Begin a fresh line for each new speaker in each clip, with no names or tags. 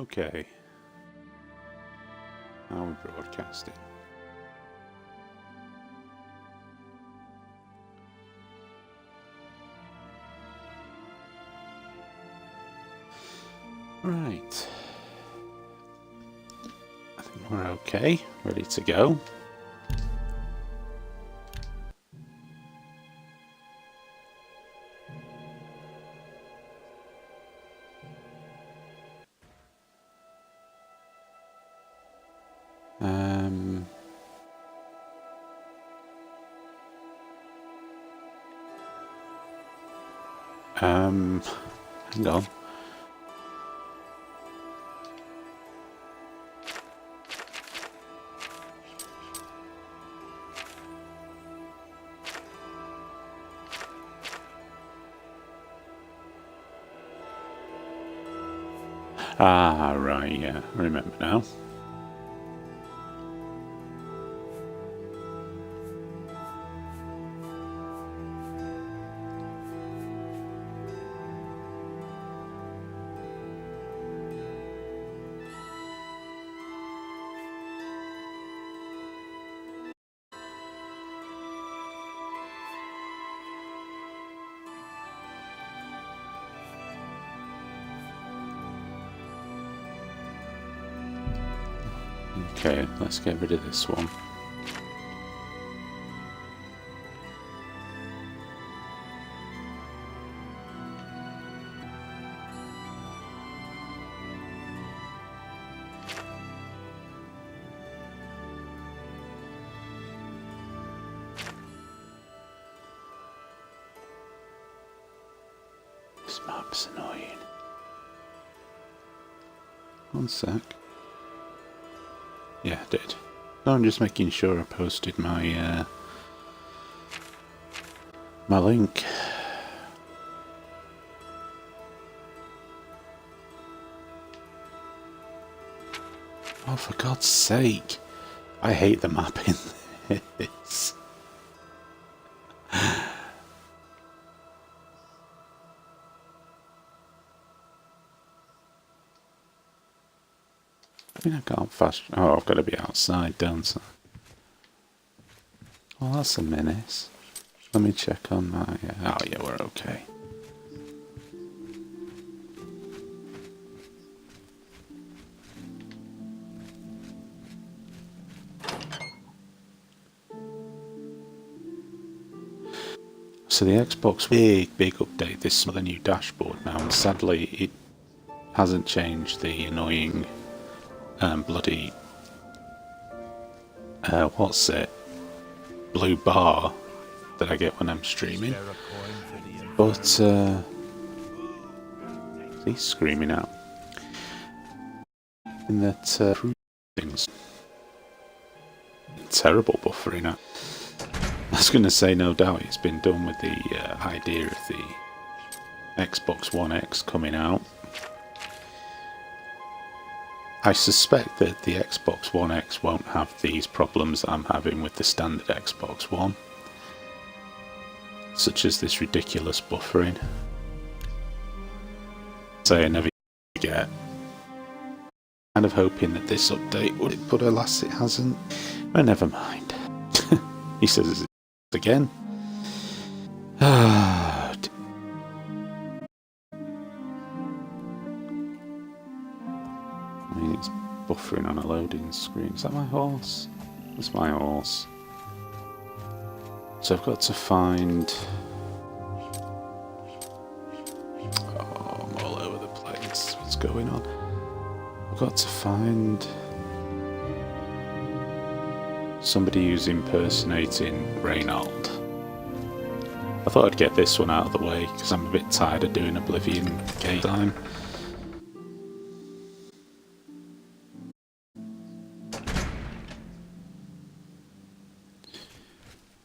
Okay. Now we broadcast it. Right. I think we're okay. Ready to go. Hang on. Ah, right, yeah, I remember now. Okay, let's get rid of this one. This map's annoying. One sec. Yeah, I did. No, I'm just making sure I posted my my link. Oh, for God's sake! I hate the map in this. I mean, I can't fast. Oh, I've got to be outside, don't I? Well, that's a menace. Let me check on my. Oh, yeah, we're okay. So the Xbox big update this with a new dashboard now, and sadly it hasn't changed the annoying bloody what's it, blue bar that I get when I'm streaming. But he's screaming out in that things terrible buffering out. I was going to say, no doubt it's been done with the idea of the Xbox One X coming out. I suspect that the Xbox One X won't have these problems that I'm having with the standard Xbox One, such as this ridiculous buffering. So I never get. Kind of hoping that this update would, but alas it hasn't. But never mind. He says it again. I mean, it's buffering on a loading screen. Is that my horse? That's my horse. So I've got to find... Oh, I'm all over the place. What's going on? I've got to find... somebody who's impersonating Reynald. I thought I'd get this one out of the way, because I'm a bit tired of doing Oblivion game time.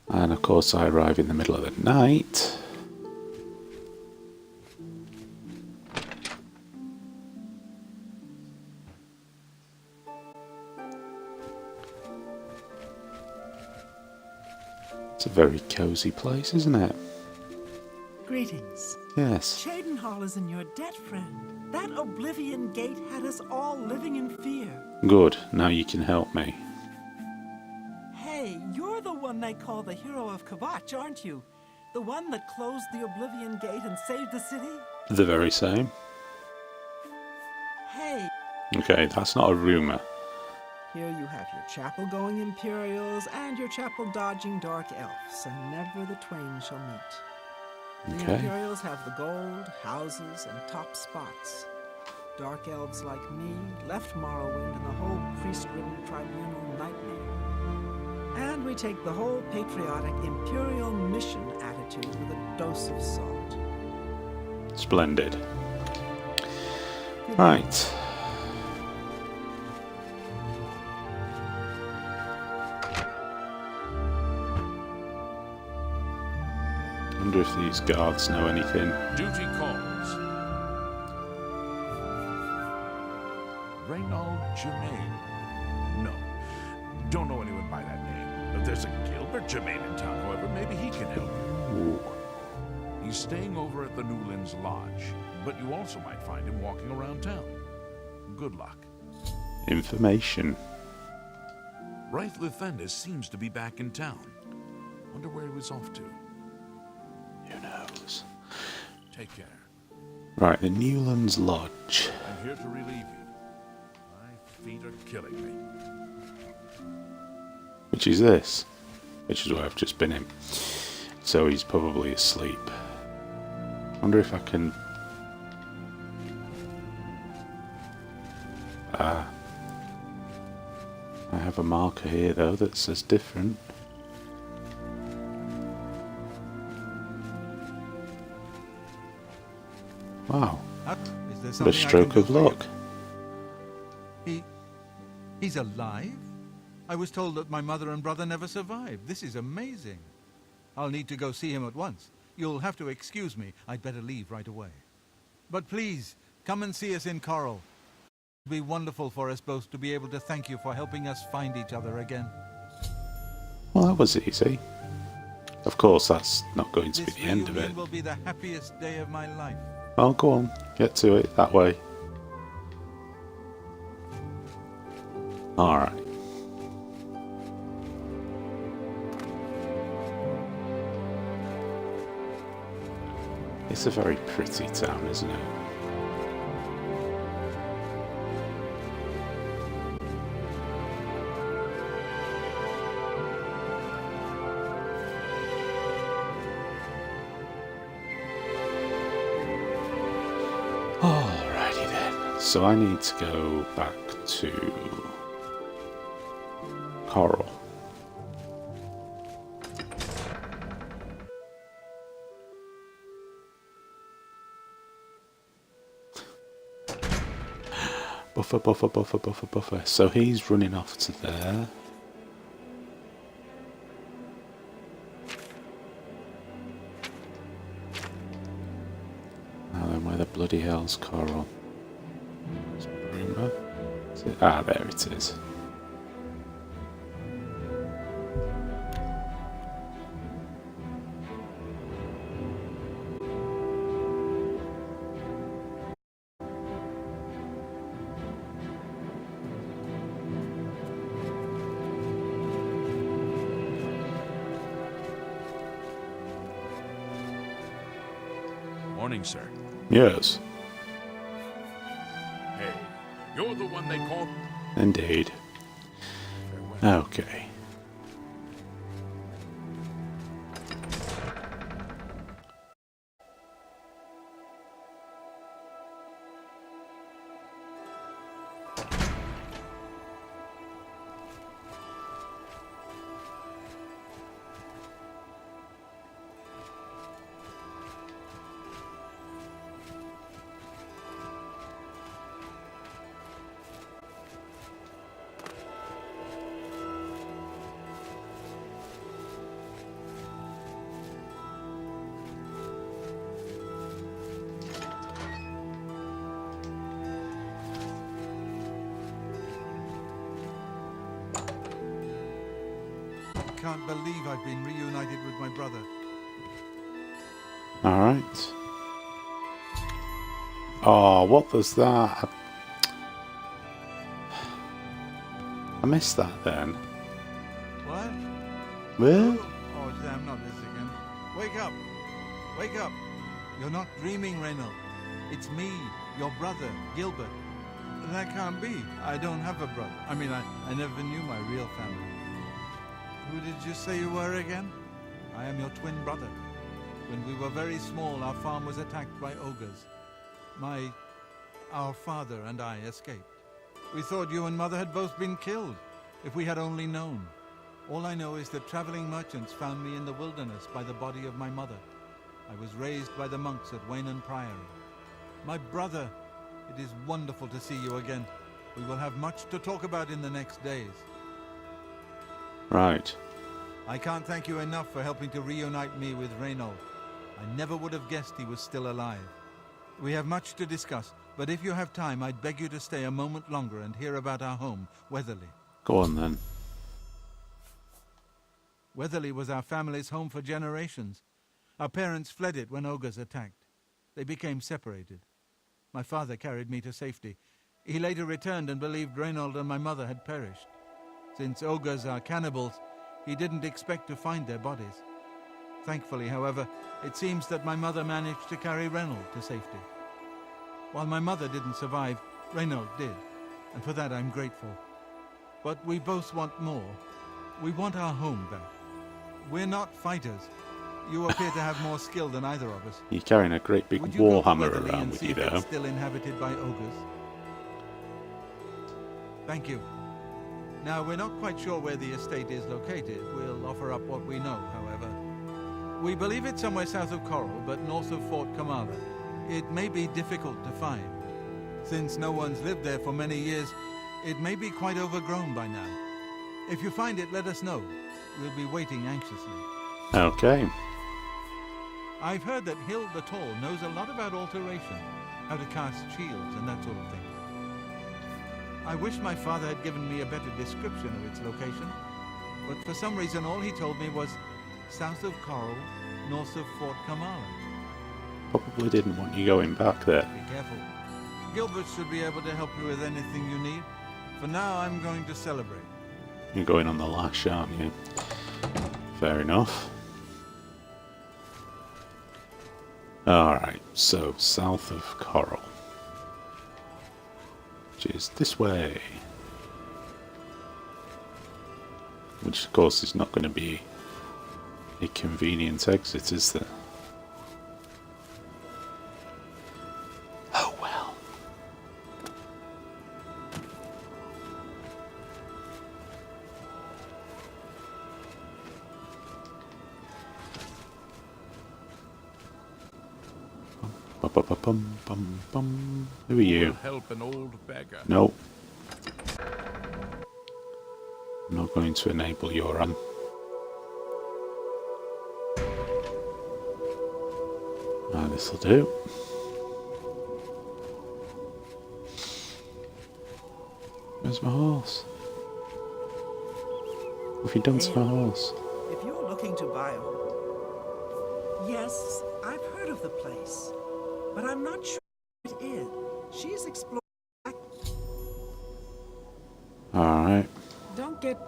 And of course I arrive in the middle of the night. It's a very cozy place, isn't it?
Greetings.
Yes.
Cheydinhal is in your debt, friend. That Oblivion gate had us all living in fear.
Good. Now you can help me.
Hey, you're the one they call the hero of Kvatch, aren't you? The one that closed the Oblivion gate and saved the city?
The very same.
Hey.
Okay, that's not a rumour.
Here you have your chapel-going Imperials and your chapel-dodging Dark Elves, and never the twain shall meet. The
Okay.
Imperials have the gold, houses, and top spots. Dark Elves like me left Morrowind and the whole priest-ridden tribunal nightmare. And we take the whole patriotic Imperial mission attitude with a dose of salt.
Splendid. Right. I wonder if these guards know anything.
Duty calls. Reynald Germain. No. Don't know anyone by that name. But there's a Gilbert Germain in town, however. Maybe he can help you.
Ooh.
He's staying over at the Newlands Lodge. But you also might find him walking around town. Good luck.
Information.
Wraith Lefendis seems to be back in town. Wonder where he was off to.
Who knows?
Take care.
Right, the Newlands Lodge.
I'm here to relieve you. My feet are killing me.
Which is this? Which is where I've just been in. So he's probably asleep. Wonder if I can... I have a marker here though that says different. Wow.
Is
What
there
a stroke of luck.
He's alive? I was told that my mother and brother never survived. This is amazing. I'll need to go see him at once. You'll have to excuse me. I'd better leave right away. But please, come and see us in Coral. It'd be wonderful for us both to be able to thank you for helping us find each other again.
Well, that was easy. Of course, that's not going to be
This
the end of it.
reunion will be the happiest day of my life.
Well, go on. Get to it that way. Alright. It's a very pretty town, isn't it? Alrighty then. So I need to go back to Coral. Buffer. So he's running off to there. Now then, where the bloody hell's Coral? Ah, there it is.
Morning, sir.
Yes,
Hey, you're the one they call...
indeed.
Farewell.
Okay.
I can't believe I've been reunited with my brother.
Alright. Oh, what was that? I missed that then.
What?
Well,
Oh, damn, not this again. Wake up! Wake up! You're not dreaming, Reynold. It's me, your brother, Gilbert. That can't be. I don't have a brother. I mean, I never knew my real family. Who did you say you were again? I am your twin brother. When we were very small, our farm was attacked by ogres. Our father and I escaped. We thought you and Mother had both been killed, if we had only known. All I know is that traveling merchants found me in the wilderness by the body of my mother. I was raised by the monks at Waynon Priory. My brother, it is wonderful to see you again. We will have much to talk about in the next days.
right.
I can't thank you enough for helping to reunite me with Reynold. I never would have guessed he was still alive. We have much to discuss, but if you have time, I'd beg you to stay a moment longer and hear about our home, Weatherly.
Go on then.
Weatherly was our family's home for generations. Our parents fled it when ogres attacked. They became separated. My father carried me to safety. He later returned and believed Reynold and my mother had perished. Since ogres are cannibals, he didn't expect to find their bodies. Thankfully, however, it seems that my mother managed to carry Reynold to safety. While my mother didn't survive, Reynold did, and for that I'm grateful. But we both want more. We want our home back. We're not fighters. You appear to have more skill than either of us.
You're carrying a great big
Would you go to
warhammer
Weatherly
around
and
with
see
you
if it's
though.
still inhabited by ogres? Thank you. Now, we're not quite sure where the estate is located. We'll offer up what we know, however. We believe it's somewhere south of Coral, but north of Fort Kamala. It may be difficult to find. Since no one's lived there for many years, it may be quite overgrown by now. If you find it, let us know. We'll be waiting anxiously.
Okay.
I've heard that Hill the Tall knows a lot about alteration, how to cast shields and that sort of thing. I wish my father had given me a better description of its location, but for some reason all he told me was south of Coral, north of Fort Kamala.
Probably didn't want you going back there.
Be careful. Gilbert should be able to help you with anything you need. For now, I'm going to celebrate.
You're going on the lash, aren't you? Fair enough. Alright, so south of Coral. Which is this way. Which of course is not going to be a convenient exit, is there? Oh well. Bum. Who are you?
Help an old beggar.
Nope. I'm not going to enable your run. This'll do. Where's my horse? What have you done to my horse?
If you're looking to buy a... Yes, I've heard of the place, but I'm not sure what it is. She's exploring...
Alright.
Don't get...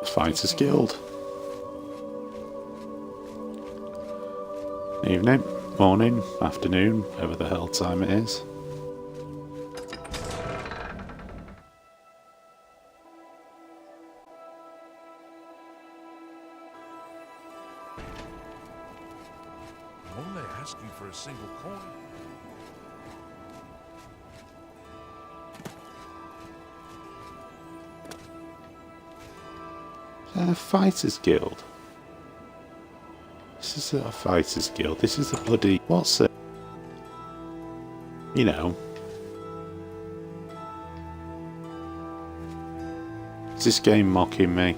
Fighters Guild. Evening, morning, afternoon, whatever the hell time it is.
Only asking for a single coin.
Fighters Guild. This is a Fighters Guild. This is a bloody... What's it? You know. Is this game mocking me?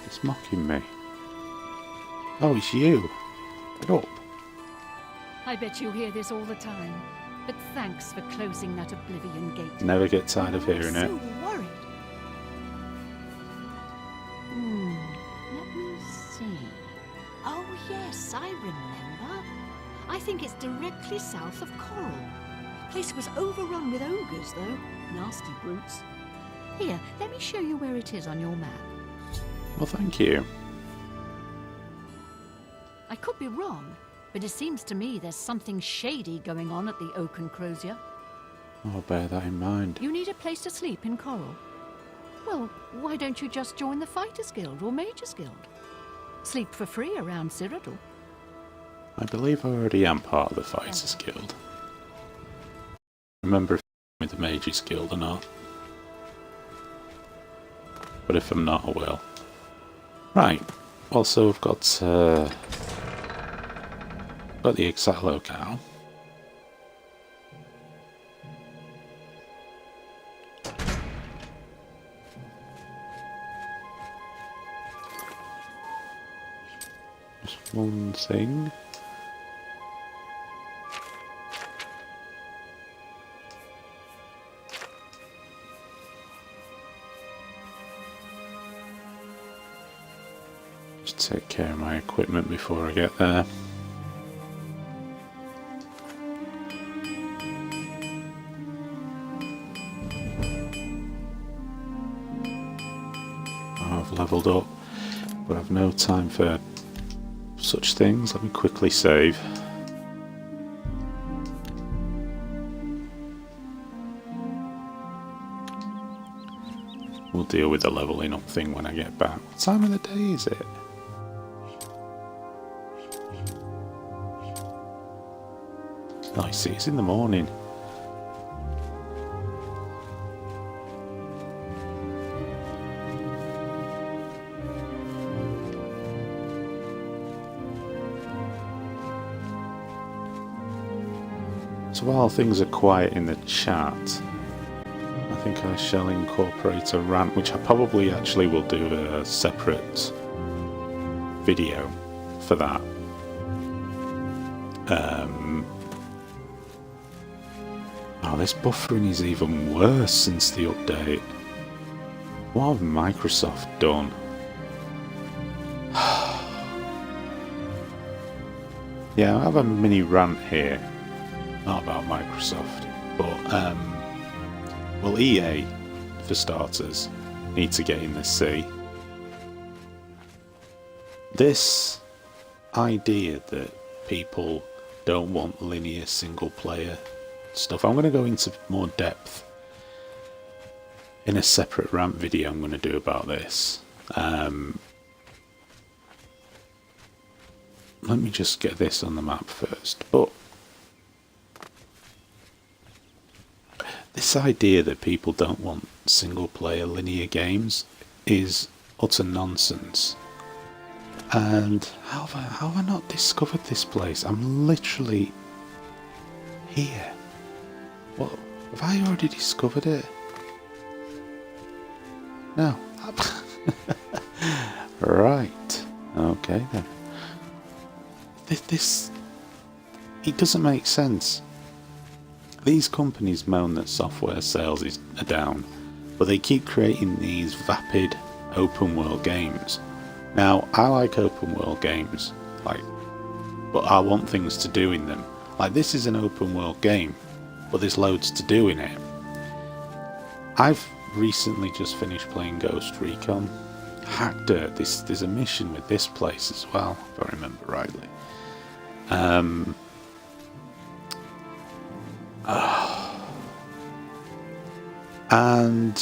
It's mocking me. Oh, it's you. Get up.
I bet you hear this all the time. But thanks for closing that Oblivion gate.
Never get tired of hearing it.
I'm so worried. yes, I remember. I think it's directly south of Coral. Place was overrun with ogres, though. Nasty brutes. Here, let me show you where it is on your map.
Well, thank you.
I could be wrong, but it seems to me there's something shady going on at the Oaken Crozier.
I'll bear that in mind.
You need a place to sleep in Coral. Well, why don't you just join the Fighters Guild or Mages Guild? Sleep for free around Cyrodiil.
I believe I already am part of the Fighters Guild. Remember if I'm with the Mages Guild or not. But if I'm not, I will. Right. Also, I've got the exact locale. Just one thing. Just take care of my equipment before I get there. I've leveled up, but I've no time for such things. Let me quickly save. We'll deal with the leveling up thing when I get back. What time of the day is it? Oh, I see, it's in the morning. So while things are quiet in the chat, I think I shall incorporate a rant, which I probably actually will do a separate video for that. Oh, this buffering is even worse since the update. What have Microsoft done? Yeah, I have a mini rant here. Not about Microsoft, but well, EA, for starters, need to get in the sea. This idea that people don't want linear single player stuff, I'm going to go into more depth in a separate rant video I'm going to do about this. Let me just get this on the map first, but this idea that people don't want single player linear games is utter nonsense. And how have I not discovered this place? I'm literally here. What, have I already discovered it? No. Right. Okay then. This it doesn't make sense. These companies moan that software sales are down, but they keep creating these vapid open world games. Now, I like open world games, but I want things to do in them. Like, this is an open world game, but there's loads to do in it. I've recently just finished playing Ghost Recon. Hack Dirt, there's a mission with this place as well, if I remember rightly. And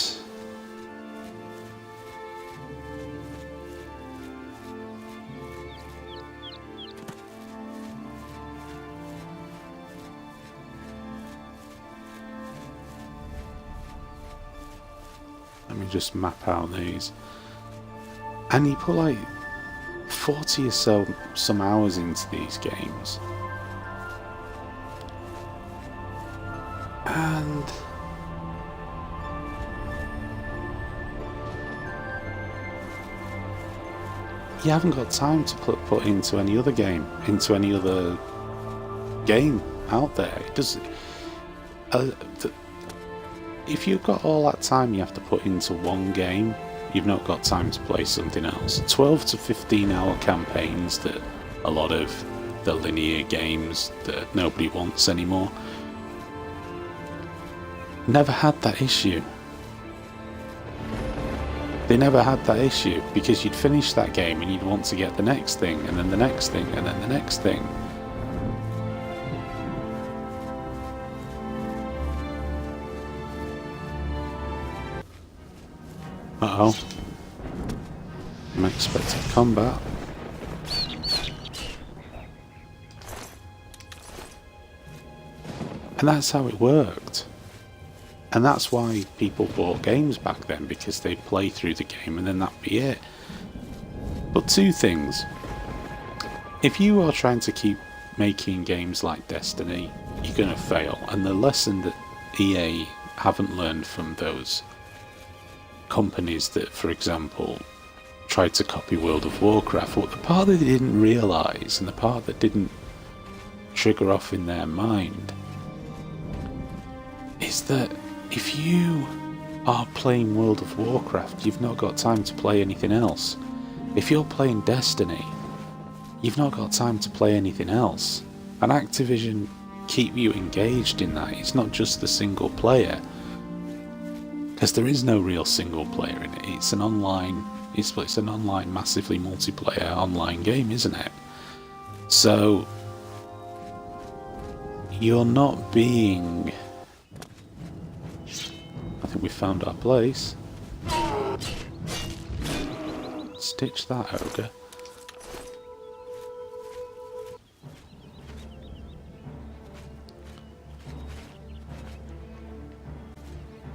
let me just map out these. And you put like 40 or so some hours into these games. And you haven't got time to put into any other game, out there. It does. If you've got all that time you have to put into one game, you've not got time to play something else. 12 to 15 hour campaigns that a lot of the linear games that nobody wants anymore. Never had that issue. They never had that issue because you'd finish that game and you'd want to get the next thing, and then the next thing, and then the next thing. Uh-oh. Unexpected combat. And that's how it worked. And that's why people bought games back then, because they'd play through the game and then that'd be it. But two things. If you are trying to keep making games like Destiny, you're going to fail. And the lesson that EA haven't learned from those companies that, for example, tried to copy World of Warcraft, what the part that they didn't realise and the part that didn't trigger off in their mind is that if you are playing World of Warcraft, you've not got time to play anything else. If you're playing Destiny, you've not got time to play anything else. And Activision keep you engaged in that. It's not just the single player, because there is no real single player in it. It's an online, it's an online, massively multiplayer online game, isn't it? So you're not being... I think we found our place. Stitch that, ogre.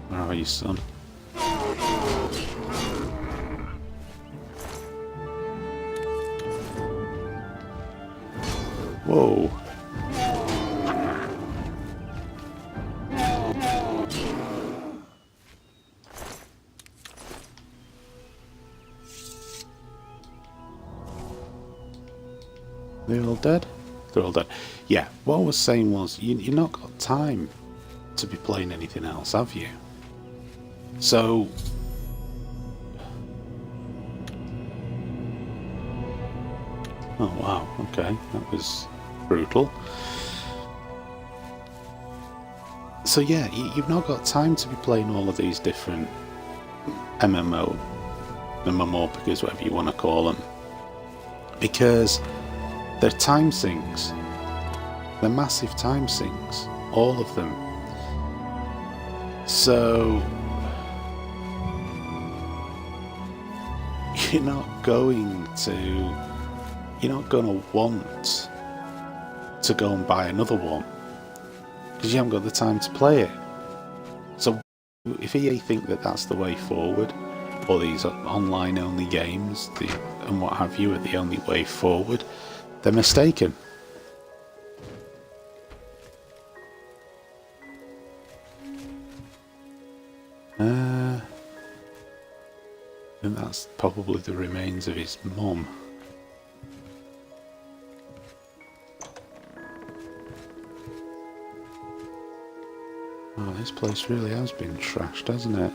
Where are you, son? Whoa. They're all dead? They're all dead. Yeah, what I was saying was, you've not got time to be playing anything else, have you? So... oh wow, okay, that was brutal. So yeah, you've not got time to be playing all of these different MMORPGs, whatever you want to call them, because they're time sinks. They're massive time sinks, all of them. So you're not going to want to go and buy another one because you haven't got the time to play it. So if EA think that that's the way forward, or these online only games and what have you are the only way forward, they're mistaken. And that's probably the remains of his mum. Oh, this place really has been trashed, hasn't it?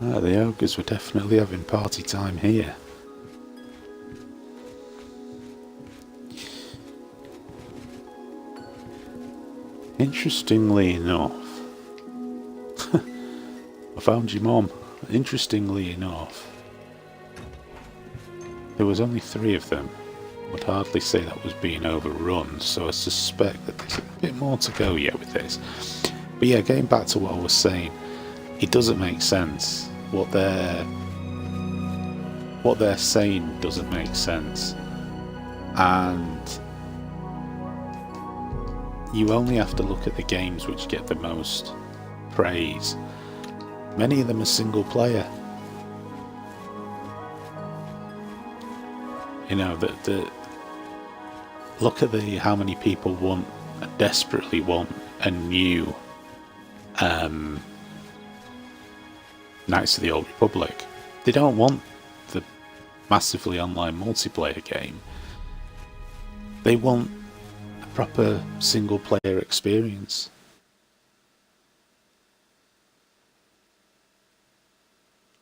Ah, the ogres were definitely having party time here. Interestingly enough, I found your mum. Interestingly enough, there was only 3 of them. I would hardly say that was being overrun, so I suspect that there's a bit more to go yet with this. But yeah, getting back to what I was saying, it doesn't make sense. What they're saying doesn't make sense. And you only have to look at the games which get the most praise. Many of them are single player. You know, look at how many people desperately want a new Knights of the Old Republic. They don't want the massively online multiplayer game. They want a proper single player experience.